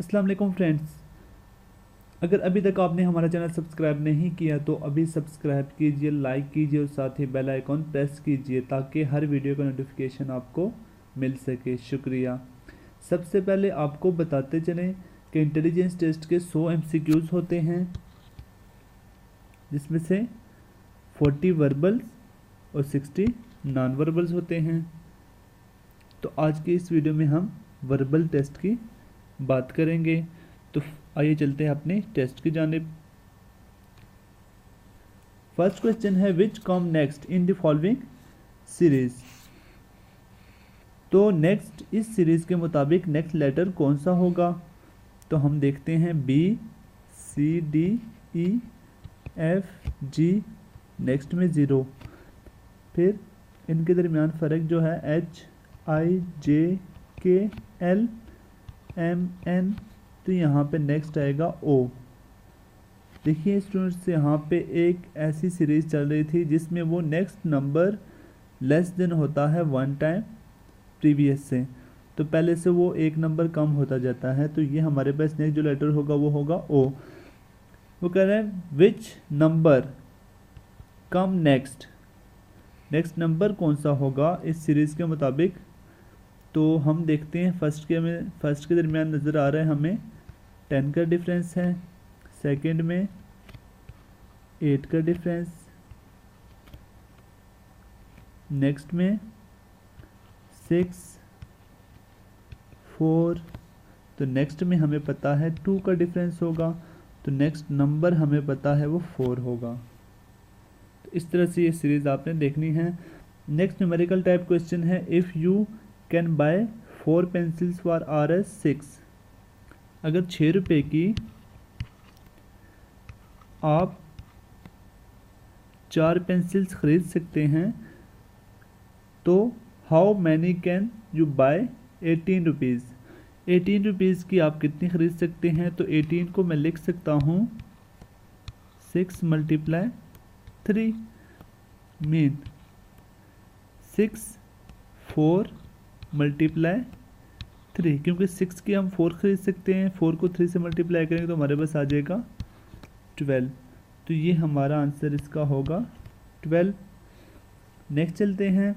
अस्सलाम वालेकुम फ्रेंड्स। अगर अभी तक आपने हमारा चैनल सब्सक्राइब नहीं किया तो अभी सब्सक्राइब कीजिए, लाइक कीजिए और साथ ही बेल आइकॉन प्रेस कीजिए ताकि हर वीडियो का नोटिफिकेशन आपको मिल सके। शुक्रिया। सबसे पहले आपको बताते चलें कि इंटेलिजेंस टेस्ट के 100 MCQs होते हैं, जिसमें से 40 वर्बल्स और 60 नॉन वर्बल्स होते हैं। तो आज के इस वीडियो में हम वर्बल टेस्ट की बात करेंगे। तो आइए चलते हैं अपने टेस्ट की जानिब। फर्स्ट क्वेश्चन है which come next in the following series. तो नेक्स्ट इस सीरीज के मुताबिक नेक्स्ट लेटर कौन सा होगा। तो हम देखते हैं BCDEFG, नेक्स्ट में 0, फिर इनके दरमियान फ़र्क जो है HIJKLMN, तो यहाँ पे नेक्स्ट आएगा O। देखिए स्टूडेंट्स, यहाँ पे एक ऐसी सीरीज़ चल रही थी जिसमें वो नेक्स्ट नंबर लेस देन होता है 1 टाइम प्रीवियस से, तो पहले से वो एक नंबर कम होता जाता है। तो ये हमारे पास नेक्स्ट जो लेटर होगा वो होगा O। वो कह रहे हैं which number come next, next number कौन सा होगा इस सीरीज़ के मुताबिक। तो हम देखते हैं फर्स्ट के दरमियान नज़र आ रहा है हमें 10 का डिफरेंस है, सेकंड में 8 का डिफरेंस, नेक्स्ट में 6, 4, तो नेक्स्ट में हमें पता है 2 का डिफरेंस होगा, तो नेक्स्ट नंबर हमें पता है वो 4 होगा। तो इस तरह से ये सीरीज़ आपने देखनी है। नेक्स्ट न्यूमेरिकल टाइप क्वेश्चन है if you can buy 4 pencils for Rs6। अगर 6 रुपये की आप 4 पेंसिल्स ख़रीद सकते हैं, तो how many can you buy 18 rupees. 18 rupees की आप कितनी ख़रीद सकते हैं। तो 18 को मैं लिख सकता हूँ 6 × 3 मीन 6 4 × 3, क्योंकि 6 की हम 4 ख़रीद सकते हैं, 4 को 3 से मल्टीप्लाई करेंगे तो हमारे पास आ जाएगा 12। तो ये हमारा आंसर इसका होगा 12। नेक्स्ट चलते हैं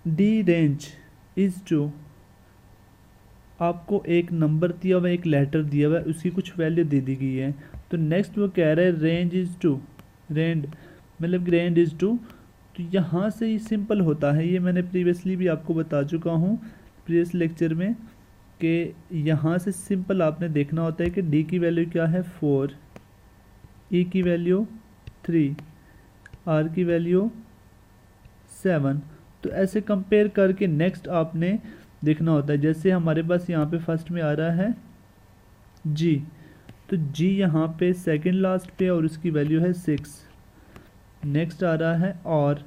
डी रेंज इज़ टू। आपको एक नंबर दिया हुआ है, एक लेटर दिया हुआ है, उसकी कुछ वैल्यू दे दी गई है। तो नेक्स्ट वो कह रहा है range is two, range is two. तो यहाँ से ये सिंपल होता है, ये मैंने प्रीवियसली भी आपको बता चुका हूँ प्रीवियस लेक्चर में, कि यहाँ से सिंपल आपने देखना होता है कि डी की वैल्यू क्या है 4, ई की वैल्यू 3, आर की वैल्यू 7। तो ऐसे कंपेयर करके नेक्स्ट आपने देखना होता है। जैसे हमारे पास यहाँ पे फर्स्ट में आ रहा है जी, तो जी यहाँ पे सेकंड लास्ट पे और उसकी वैल्यू है 6। नेक्स्ट आ रहा है और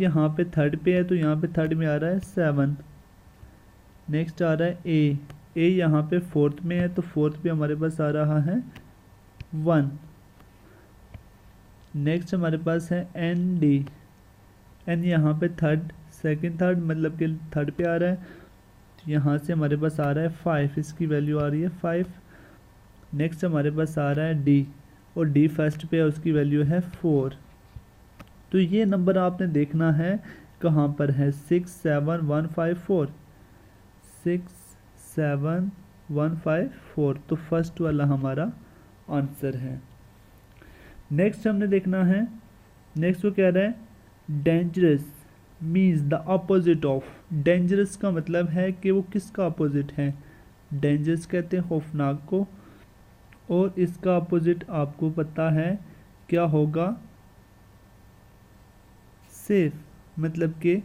यहाँ पे थर्ड पे है, तो यहाँ पे थर्ड में आ रहा है 7। नेक्स्ट आ रहा है ए यहाँ पे फोर्थ में है, तो फोर्थ पे हमारे पास आ रहा है 1। नेक्स्ट हमारे पास है एन यहाँ पे थर्ड मतलब कि थर्ड पे आ रहा है, तो यहाँ से हमारे पास आ रहा है 5, इसकी वैल्यू आ रही है 5। नेक्स्ट हमारे पास आ रहा है डी, और डी फर्स्ट पे है, उसकी वैल्यू है 4। तो ये नंबर आपने देखना है कहाँ पर है, 6 7 1 5 4, 6 7 1 5 4, तो फर्स्ट वाला हमारा आंसर है। नेक्स्ट हमने देखना है, नेक्स्ट वो कह रहा है dangerous means the opposite of. Dangerous का मतलब है कि वो किसका अपोजिट है। डेंजरस कहते हैं खौफनाक को, और इसका अपोजिट आपको पता है क्या होगा, सेफ, मतलब कि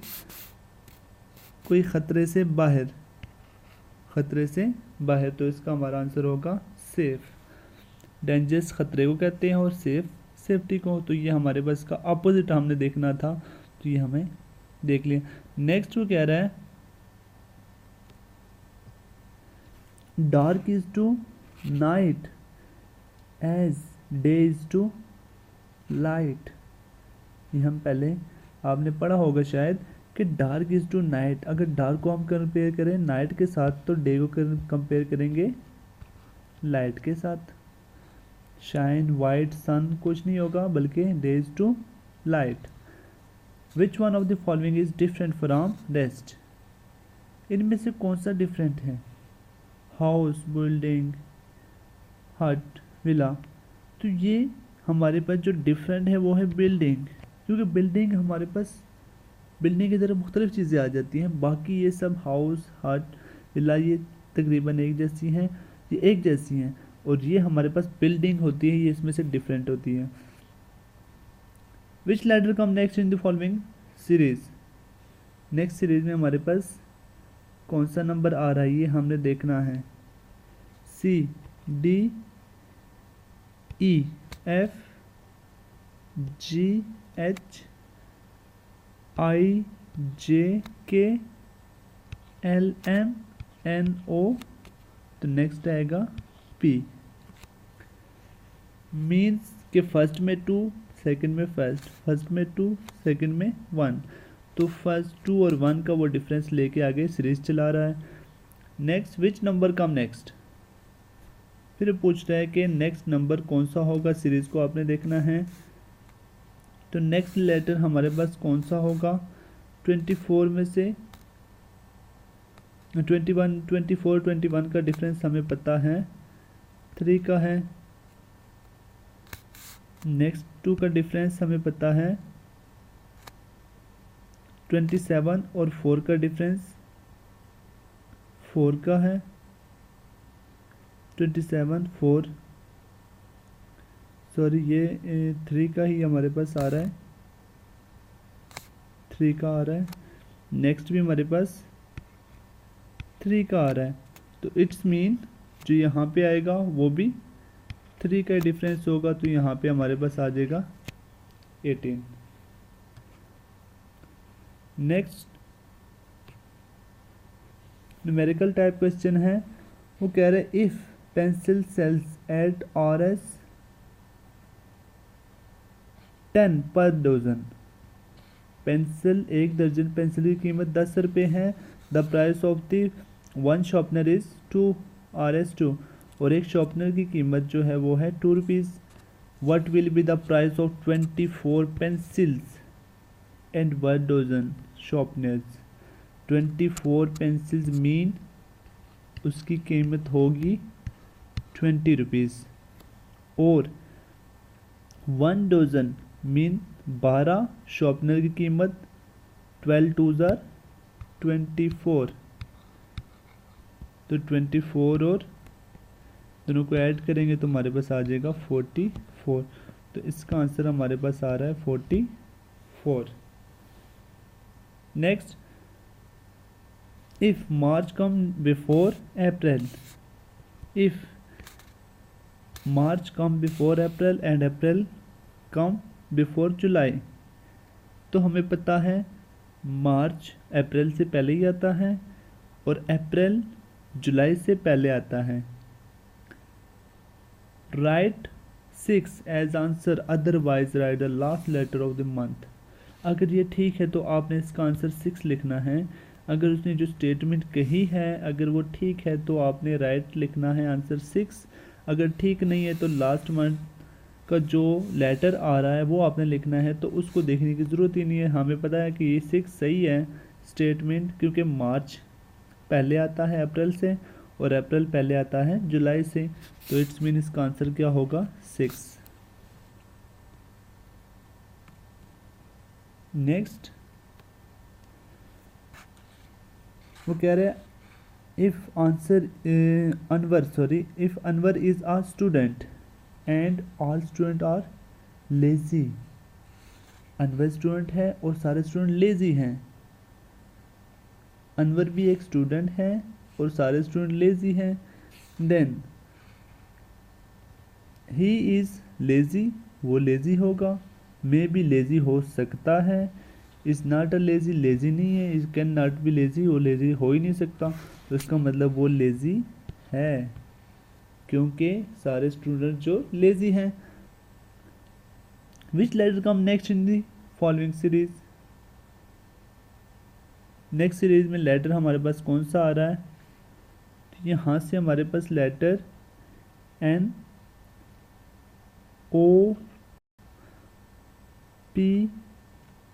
कोई ख़तरे से बाहर, तो इसका हमारा आंसर होगा सेफ। डेंजरस ख़तरे को कहते हैं और सेफ सेफ्टी को। तो ये हमारे पास का अपोजिट हमने देखना था, तो ये हमें देख लिया। नेक्स्ट वो कह रहा है dark is to night as day is to light. ये हम पहले आपने पढ़ा होगा शायद कि डार्क इज टू नाइट, अगर डार्क को हम कंपेयर करें नाइट के साथ तो डे को कंपेयर करेंगे लाइट के साथ। शाइन, वाइट, सन कुछ नहीं होगा बल्कि day is to light. Which one of the following is different from rest, इनमें से कौन सा डिफरेंट है? House, building, hut, villa. तो ये हमारे पास जो डिफरेंट है वो है बिल्डिंग, क्योंकि बिल्डिंग हमारे पास बिल्डिंग की तरह मुख्तलिफ चीज़ें आ जाती हैं, बाकी ये सब हाउस, हट, विला ये तकरीबन एक जैसी हैं, ये एक जैसी हैं, और ये हमारे पास बिल्डिंग होती है, ये इसमें से डिफरेंट होती है। Which letter come next in the following series, next series में हमारे पास कौन सा नंबर आ रहा है ये हमने देखना है। सी, D, E, F, G, H, I, J, K, L, M, N, ओ, तो नेक्स्ट आएगा पी। मीन्स के फर्स्ट में 2, सेकंड में फर्स्ट में 2, सेकंड में 1, तो फर्स्ट 2 और 1 का वो डिफरेंस लेके आगे सीरीज चला रहा है। Next, which number come next, फिर पूछ रहा है कि नेक्स्ट नंबर कौन सा होगा, सीरीज को आपने देखना है। तो नेक्स्ट लेटर हमारे पास कौन सा होगा, 24 में से 24 21 का डिफरेंस हमें पता है 3 का है। नेक्स्ट 2 का डिफरेंस हमें पता है 27 और 4 का डिफरेंस 4 का है, 27 4, सॉरी ये 3 का ही हमारे पास आ रहा है, 3 का आ रहा है। नेक्स्ट भी हमारे पास 3 का आ रहा है, तो इट्स मीन जो यहाँ पे आएगा वो भी 3 का डिफरेंस होगा, तो यहाँ पे हमारे पास आ जाएगा 18। नेक्स्ट न्यूमेरिकल टाइप क्वेश्चन है, वो कह रहे हैं if pencil sells at RS 10 पर डजन, पेंसिल एक दर्जन पेंसिल की कीमत 10 रुपये है। The price of the one sharpener is 2 RS2, और एक शॉर्पनर की कीमत जो है वो है 2 rupees. What will be the price of 24 pencils and 1 dozen sharpeners. 24 pencils mean उसकी कीमत होगी 20 रुपीज़, और 1 डजन मीन 12 शॉर्पनर की कीमत 12 2 ज़ार 24, तो 24 और दोनों को ऐड करेंगे तो हमारे पास आ जाएगा 44, तो इसका आंसर हमारे पास आ रहा है 44। Next, if March come before April, if March come before April and April come before जुलाई, तो हमें पता है मार्च अप्रैल से पहले ही आता है और अप्रैल जुलाई से पहले आता है। Write 6 as answer, otherwise write the last letter of the month. अगर ये ठीक है तो आपने इसका आंसर 6 लिखना है। अगर उसने जो स्टेटमेंट कही है अगर वो ठीक है तो आपने राइट लिखना है आंसर 6। अगर ठीक नहीं है तो लास्ट मंथ का जो लेटर आ रहा है वो आपने लिखना है, तो उसको देखने की ज़रूरत ही नहीं है। हमें पता है कि ये 6 सही है स्टेटमेंट, क्योंकि मार्च पहले आता है अप्रैल से और अप्रैल पहले आता है जुलाई से, तो इट्स मीन इसका आंसर क्या होगा 6। नेक्स्ट वो कह रहे हैं if answer if Anwar is a student and all student are lazy, Anwar student है और सारे स्टूडेंट लेजी हैं। अनवर भी एक स्टूडेंट है और सारे स्टूडेंट लेजी हैं, देन ही इज़ लेजी, वो लेजी होगा। मे बी लेजी हो सकता है, is not a lazy, lazy नहीं है, is can not be lazy, वो लेजी हो ही नहीं सकता, तो इसका मतलब वो लेजी है क्योंकि सारे स्टूडेंट जो लेजी हैं। Which letter come next in the following series, next series में लेटर हमारे पास कौन सा आ रहा है, तो यहाँ से हमारे पास letter N O P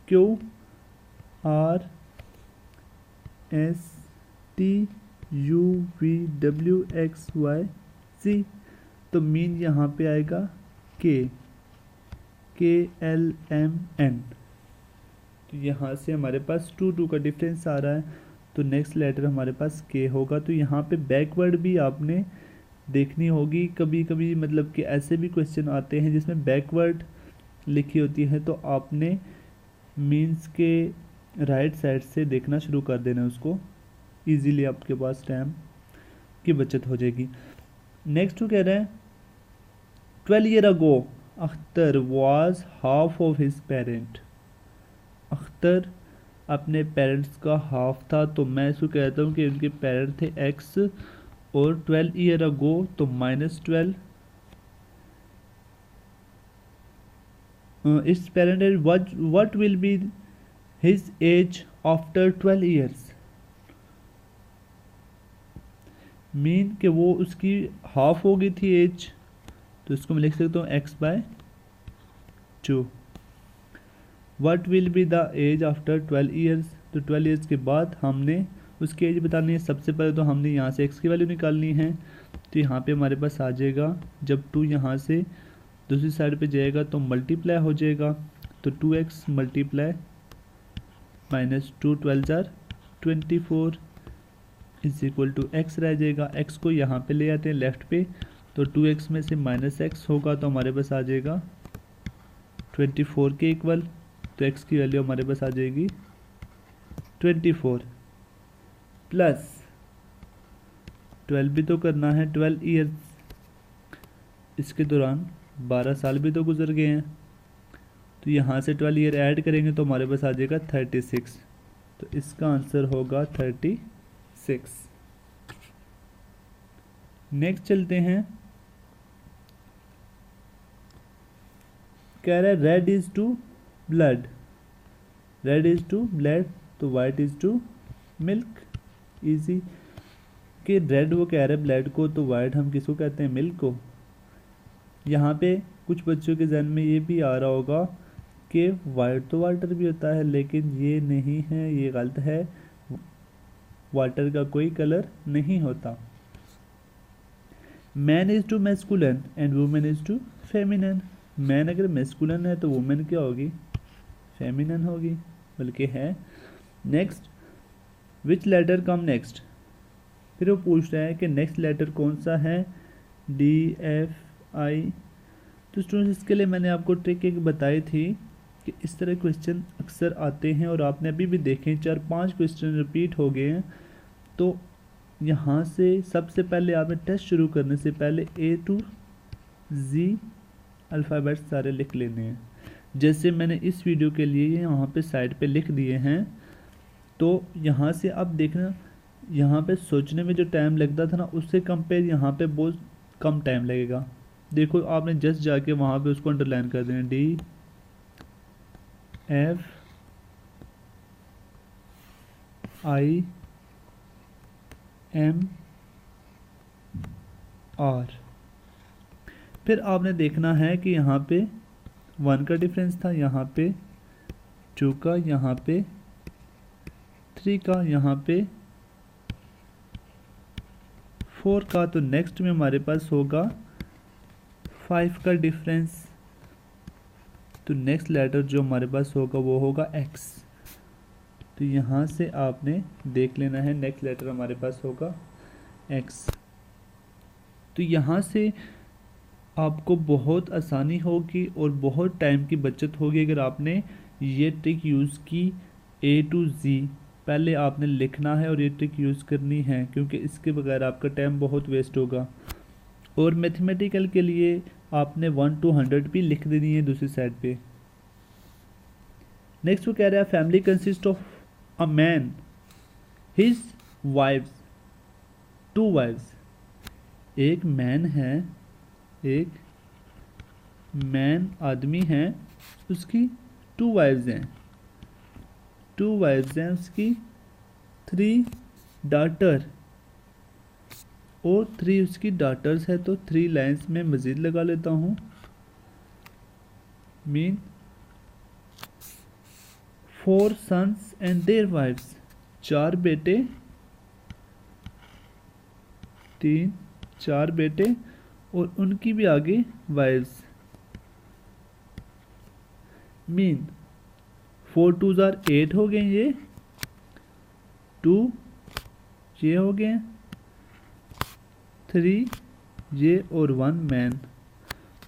Q R S T U V W X Y Z। तो मीन यहाँ पे आएगा K L M N। तो यहाँ से हमारे पास 2 का डिफरेंस आ रहा है, तो नेक्स्ट लेटर हमारे पास K होगा। तो यहाँ पे बैकवर्ड भी आपने देखनी होगी, कभी कभी मतलब कि ऐसे भी क्वेश्चन आते हैं जिसमें बैकवर्ड लिखी होती है, तो आपने मीन्स के राइट साइड से देखना शुरू कर देना उसको, इजीली आपके पास टाइम की बचत हो जाएगी। नेक्स्ट वो कह रहे हैं 12 year ago Akhtar was half of his parent. Akhtar अपने पेरेंट्स का हाफ था, तो मैं इसको कहता हूँ कि उनके पेरेंट थे एक्स, और 12 ईयर अगो तो -12 it's parent age what will be his age after 12 years. Mean कि वो उसकी हाफ हो गई थी एज, तो इसको मैं लिख सकता हूँ x/2। What will be the age after 12 years, तो 12 ईयर्स के बाद हमने उसकी एज बतानी है। सबसे पहले तो हमने यहाँ से x की वैल्यू निकालनी है, तो यहाँ पे हमारे पास आ जाएगा, जब 2 यहाँ से दूसरी साइड पे जाएगा तो मल्टीप्लाई हो जाएगा, तो 2x multiply -2 12 24 is equal to x रह जाएगा। x को यहाँ पे ले आते हैं लेफ्ट पे, तो 2x में से -x होगा, तो हमारे पास आ जाएगा 24 के इक्वल। तो x की वैल्यू हमारे पास आ जाएगी 24 प्लस 12 भी तो करना है, 12 ईयर्स, इसके दौरान 12 साल भी तो गुजर गए हैं, तो यहाँ से 12 ईयर ऐड करेंगे तो हमारे पास आ जाएगा 36। तो इसका आंसर होगा 36। नेक्स्ट चलते हैं, कह रहा है red is to blood, red is to blood तो white is to milk. Easy कि रेड वो कह रहे हैं ब्लड को, तो वाइट हम किसको कहते हैं, मिल्क को। यहाँ पे कुछ बच्चों के जहन में ये भी आ रहा होगा कि वाइट तो वाटर भी होता है, लेकिन ये नहीं है, ये गलत है, वाटर का कोई कलर नहीं होता। Man is to masculine and women is to feminine. Man अगर मैस्कुलन है तो वुमेन क्या होगी, फेमिनन होगी, बल्कि है। Next which letter come next, फिर वो पूछ रहा है कि नेक्स्ट लेटर कौन सा है, DFI। तो स्टूडेंट्स इसके लिए मैंने आपको ट्रिक एक बताई थी कि इस तरह क्वेश्चन अक्सर आते हैं, और आपने अभी भी देखे 4-5 क्वेश्चन रिपीट हो गए हैं। तो यहाँ से सबसे पहले आपने टेस्ट शुरू करने से पहले A to Z अल्फ़ाबेट सारे लिख लेने हैं, जैसे मैंने इस वीडियो के लिए यहाँ पे साइड पे लिख दिए हैं। तो यहाँ से अब देखना, यहाँ पे सोचने में जो टाइम लगता था ना, उससे कंपेयर यहाँ पे बहुत कम टाइम लगेगा। देखो आपने जस्ट जाके वहाँ पे उसको अंडरलाइन कर देना, DFIMR। फिर आपने देखना है कि यहाँ पे 1 का डिफरेंस था, यहाँ पे 2 का, यहाँ पे 3 का, यहाँ पे 4 का, तो नेक्स्ट में हमारे पास होगा 5 का डिफरेंस। तो नेक्स्ट लेटर जो हमारे पास होगा वो होगा X। तो यहाँ से आपने देख लेना है, नेक्स्ट लेटर हमारे पास होगा X। तो यहाँ से आपको बहुत आसानी होगी और बहुत टाइम की बचत होगी अगर आपने ये ट्रिक यूज़ की। A to Z पहले आपने लिखना है और ये ट्रिक यूज़ करनी है, क्योंकि इसके बगैर आपका टाइम बहुत वेस्ट होगा। और मैथमेटिकल के लिए आपने 1 to 100 भी लिख देनी है दूसरी साइड पे। नेक्स्ट वो कह रहा है family consist of a man, his wives, 2 wives. एक मैन है, एक मैन आदमी है, उसकी 2 वाइफ्स हैं, 2 वाइफ्स हैं उसकी, 3 डाटर और 3 उसकी डाटर्स है, तो 3 लाइन्स में मज़ीद लगा लेता हूँ। Mean 4 sons and their wives, 4 बेटे, 4 बेटे और उनकी भी आगे वाइफ्स। मीन 4 2 जार 8 हो गए, ये 2 ये हो गए, 3 ये और 1 मैन।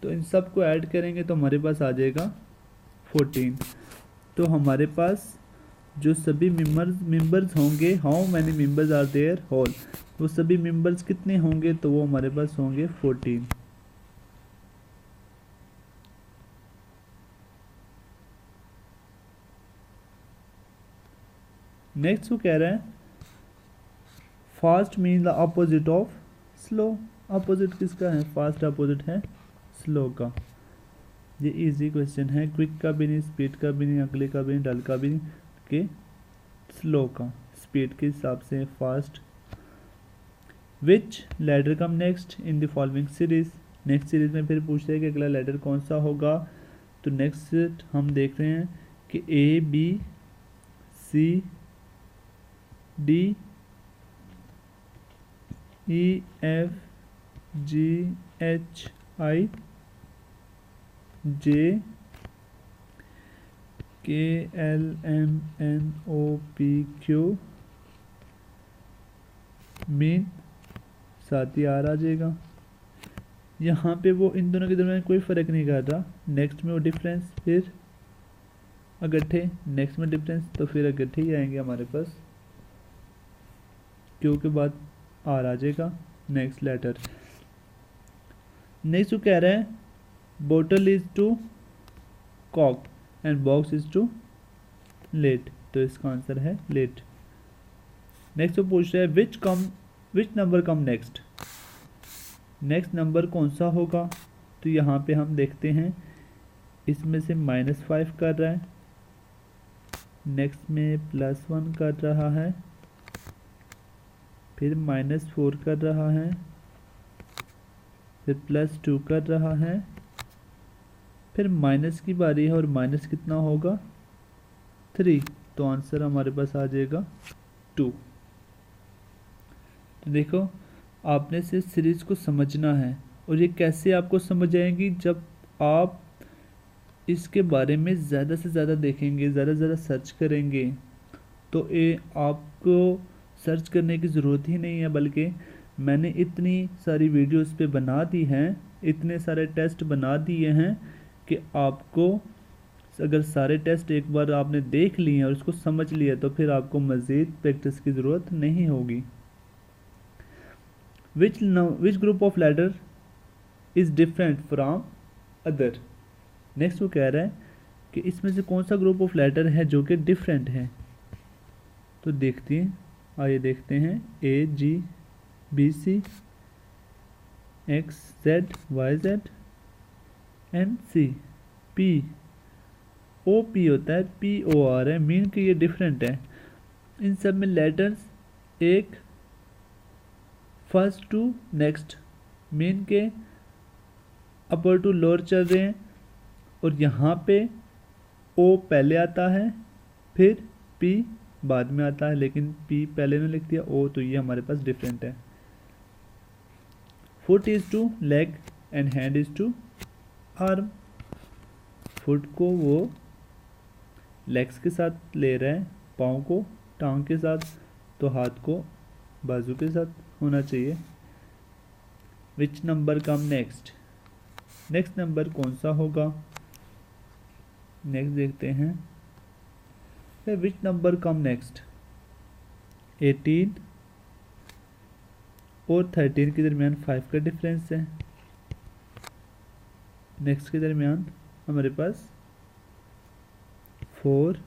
तो इन सब को ऐड करेंगे तो हमारे पास आ जाएगा 14। तो हमारे पास जो सभी मेंबर्स होंगे, how many members are there whole, वो सभी मेंबर्स कितने होंगे, तो वो हमारे पास होंगे 14। नेक्स्ट वो कह रहा है fast mean the opposite of slow. Opposite किसका है? फास्ट अपोजिट है स्लो का। ये इजी क्वेश्चन है, क्विक का भी नहीं, स्पीड का भी नहीं, अगले का भी नहीं, डल का भी नहीं, के स्लो का, स्पीड के हिसाब से fast. Which letter come next in the following series. Next series में फिर पूछ रहे हैं कि अगला लेटर कौन सा होगा। तो नेक्स्ट हम देख रहे हैं कि A B C D E F G H I J K L M N O P Q. Mean साथ ही आर आ जाएगा। यहाँ पे वो इन दोनों के दरमियान कोई फ़र्क नहीं कर रहा। नेक्स्ट में वो डिफरेंस, फिर अगट्ठे, नेक्स्ट में डिफरेंस, तो फिर अगट्ठे ही आएंगे हमारे पास। क्यू के बाद आर आ जाएगा नेक्स्ट लेटर। नेक्स्ट वो कह रहा है बोटल इज टू कॉक and box is to lid, तो इसका आंसर है लेट। नेक्स्ट वो पूछ रहा है which number come next. Next number कौन सा होगा, तो यहाँ पे हम देखते हैं इसमें से -5 कर रहा है, नेक्स्ट में +1 कर रहा है, फिर -4 कर रहा है, फिर +2 कर रहा है, फिर माइनस की बारी है और माइनस कितना होगा 3, तो आंसर हमारे पास आ जाएगा 2। तो देखो आपने से सीरीज को समझना है, और ये कैसे आपको समझ आएगी, जब आप इसके बारे में ज़्यादा से ज़्यादा देखेंगे, ज़्यादा से ज़्यादा सर्च करेंगे। तो ये आपको सर्च करने की ज़रूरत ही नहीं है, बल्कि मैंने इतनी सारी वीडियोस पे बना दी हैं, इतने सारे टेस्ट बना दिए हैं कि आपको अगर सारे टेस्ट एक बार आपने देख लिए और उसको समझ लिया तो फिर आपको मज़ीद प्रैक्टिस की ज़रूरत नहीं होगी। Which group of letter is different from other. Next वो कह रहा है कि इसमें से कौन सा ग्रुप ऑफ लेटर है जो कि डिफरेंट है। तो देखते हैं, आइए देखते हैं। A G B C X Z Y Z N C P O P होता है, पी ओ आर है, मीन कि ये डिफरेंट है। इन सब में लेटर्स एक फर्स्ट टू नेक्स्ट, मीन के अपर टू लोअर चल रहे हैं, और यहाँ पे ओ पहले आता है, फिर पी बाद में आता है, लेकिन पी पहले ने लिख दिया ओ, तो ये हमारे पास डिफरेंट है। Foot is to leg and hand is to arm. Foot को वो लेग्स के साथ ले रहे हैं, पाँव को टांग के साथ, तो हाथ को बाजू के साथ होना चाहिए। Which number come next. Next number कौन सा होगा, नेक्स्ट देखते हैं। Which number come next. 18 और 13 के दरमियान 5 का डिफरेंस है। नेक्स्ट के दरमियान हमारे पास 4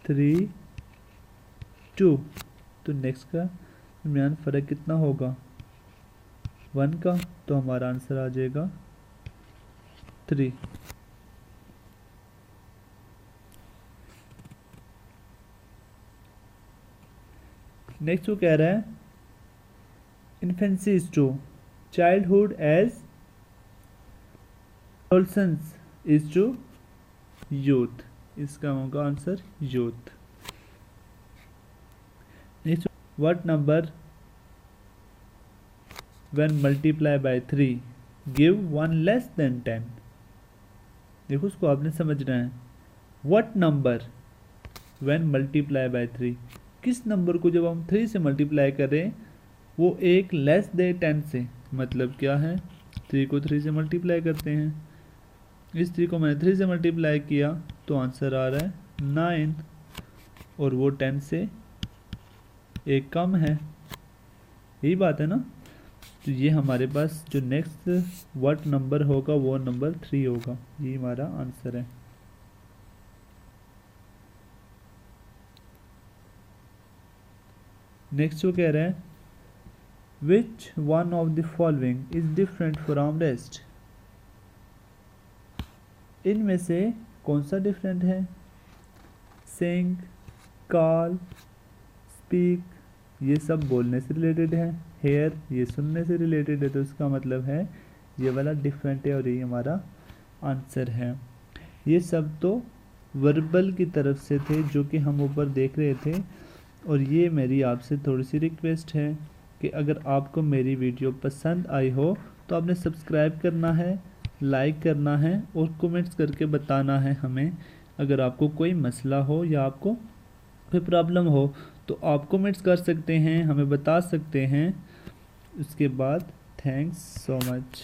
3 2, तो नेक्स्ट का दरमियान फ़र्क कितना होगा 1 का, तो हमारा आंसर आ जाएगा 3। नेक्स्ट वो कह रहा है infancy is to childhood as adolescence is to youth, इसका होगा answer youth. Next what number when multiply by 3 give 1 less than 10। देखो उसको आपने समझना है। What number when multiply by 3, किस नंबर को जब हम 3 से मल्टीप्लाई करें वो एक लेस दे 10 से, मतलब क्या है 3 को 3 से मल्टीप्लाई करते हैं, इस 3 को मैंने 3 से मल्टीप्लाई किया तो आंसर आ रहा है 9 और वो 10 से एक कम है, यही बात है ना। तो ये हमारे पास जो नेक्स्ट व्हाट नंबर होगा वो नंबर 3 होगा, ये हमारा आंसर है। नेक्स्ट वो कह रहे हैं विच one of the following is different from rest. इनमें से कौन सा डिफरेंट है। सिंग, कॉल, स्पीक ये सब बोलने से रिलेटेड है, हेयर ये सुनने से रिलेटेड है, तो इसका मतलब है ये वाला डिफरेंट है और ये हमारा आंसर है। ये सब तो वर्बल की तरफ से थे जो कि हम ऊपर देख रहे थे। और ये मेरी आपसे थोड़ी सी रिक्वेस्ट है कि अगर आपको मेरी वीडियो पसंद आई हो तो आपने सब्सक्राइब करना है, लाइक करना है और कमेंट्स करके बताना है हमें। अगर आपको कोई मसला हो या आपको कोई प्रॉब्लम हो तो आप कमेंट्स कर सकते हैं, हमें बता सकते हैं। उसके बाद थैंक्स सो मच।